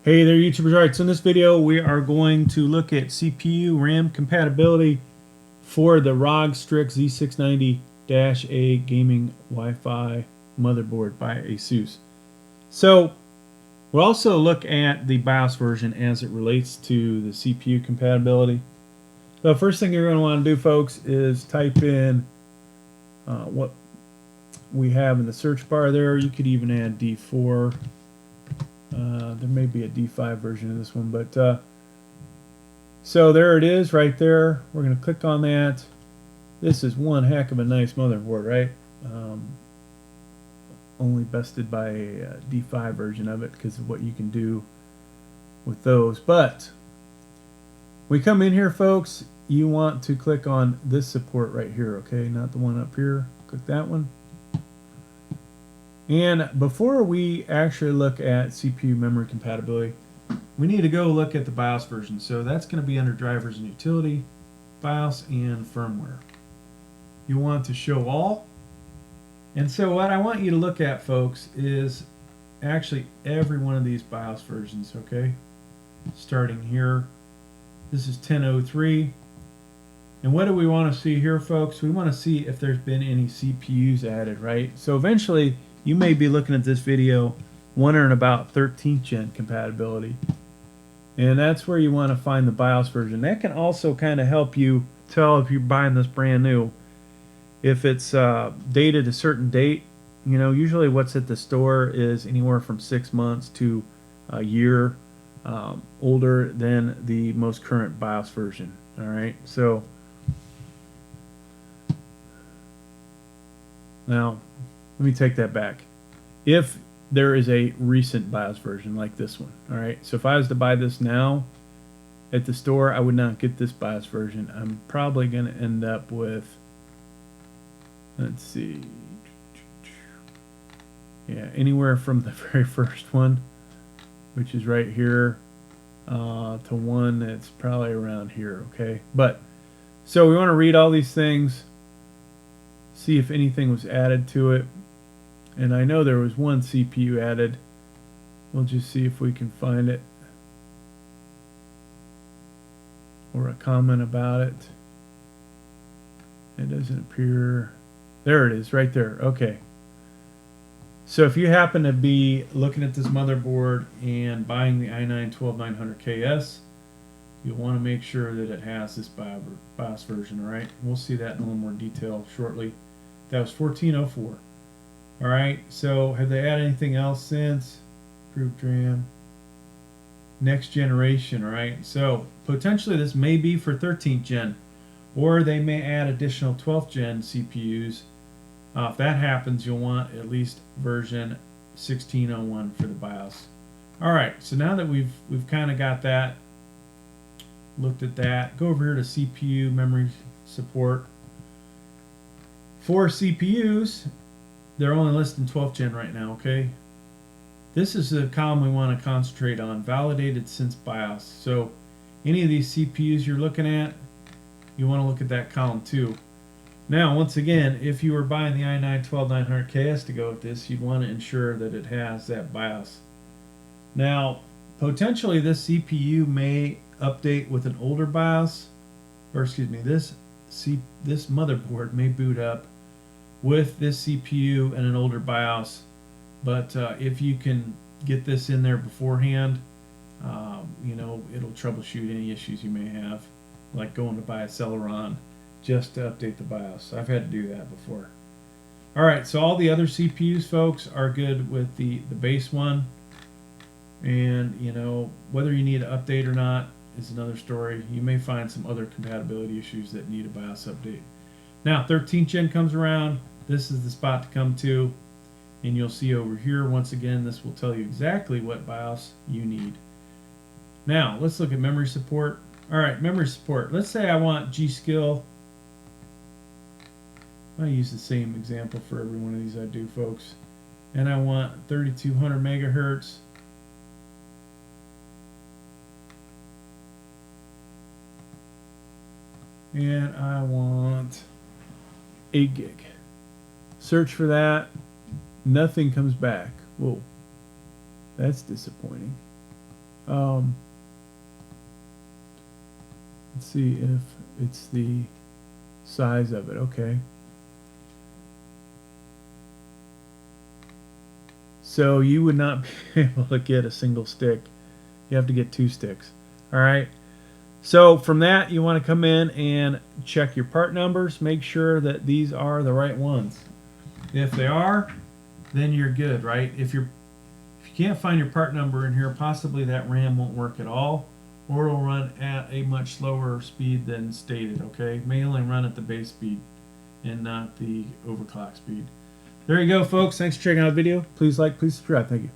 Hey there YouTubers, alright, so in this video we are going to look at CPU RAM compatibility for the ROG STRIX Z690-A gaming Wi-Fi motherboard by ASUS. So we'll also look at the BIOS version as it relates to the CPU compatibility. So first thing you're going to want to do, folks, is type in what we have in the search bar there. You could even add D4. There may be a D5 version of this one, but so there it is right there. We're going to click on that. This is one heck of a nice motherboard, right? Only bested by a D5 version of it because of what you can do with those. But we come in here, folks, you want to click on this support right here, okay? Not the one up here. Click that one. And before we actually look at CPU memory compatibility, we need to go look at the BIOS version. So that's going to be under drivers and utility, BIOS and firmware. You want to show all. And so what I want you to look at, folks, is actually every one of these BIOS versions, okay? Starting here. This is 10.03. And what do we want to see here, folks? We want to see if there's been any CPUs added, right? So eventually, you may be looking at this video wondering about 13th gen compatibility. And that's where you want to find the BIOS version. That can also kind of help you tell if you're buying this brand new. If it's dated a certain date, you know, usually what's at the store is anywhere from 6 months to a year older than the most current BIOS version. All right, so now let me take that back. If there is a recent BIOS version like this one, all right, so if I was to buy this now at the store, I would not get this BIOS version. I'm probably going to end up with, let's see, yeah, anywhere from the very first one, which is right here, to one that's probably around here, okay? But, so we want to read all these things, see if anything was added to it. And I know there was one CPU added. We'll just see if we can find it. Or a comment about it. It doesn't appear. There it is, right there. Okay. So if you happen to be looking at this motherboard and buying the i9-12900KS, you'll want to make sure that it has this BIOS version, all right? We'll see that in a little more detail shortly. That was 1404. All right, so have they added anything else since? Improved RAM. Next generation, all right? So potentially this may be for 13th gen, or they may add additional 12th gen CPUs. If that happens, you'll want at least version 1601 for the BIOS. All right, so now that we've kind of got that, looked at that, go over here to CPU memory support. For CPUs, they're only listing 12th gen right now, okay? This is the column we want to concentrate on, validated since BIOS. So any of these CPUs you're looking at, you want to look at that column too. Now, once again, if you were buying the i9-12900KS to go with this, you'd want to ensure that it has that BIOS. Now, potentially this CPU may update with an older BIOS, or excuse me, this motherboard may boot up with this CPU and an older BIOS, but if you can get this in there beforehand, you know, it'll troubleshoot any issues you may have, like going to buy a Celeron just to update the BIOS. I've had to do that before. All right, so all the other CPUs, folks, are good with the base one, and you know, whether you need an update or not is another story. You may find some other compatibility issues that need a BIOS update. Now, 13th gen comes around. This is the spot to come to, and you'll see over here, once again, this will tell you exactly what BIOS you need. Now, let's look at memory support. All right, memory support. Let's say I want G.Skill. I use the same example for every one of these I do, folks. And I want 3200 megahertz. And I want 8 gig. Search for that. Nothing comes back. Whoa. That's disappointing. Let's see if it's the size of it. Okay. So you would not be able to get a single stick. You have to get 2 sticks. All right. So from that, you want to come in and check your part numbers. Make sure that these are the right ones. If they are, then you're good, right? If you can't find your part number in here, possibly that RAM won't work at all, or it'll run at a much slower speed than stated. Okay, it may only run at the base speed and not the overclock speed. There you go, folks. Thanks for checking out the video. Please like, please subscribe. Thank you.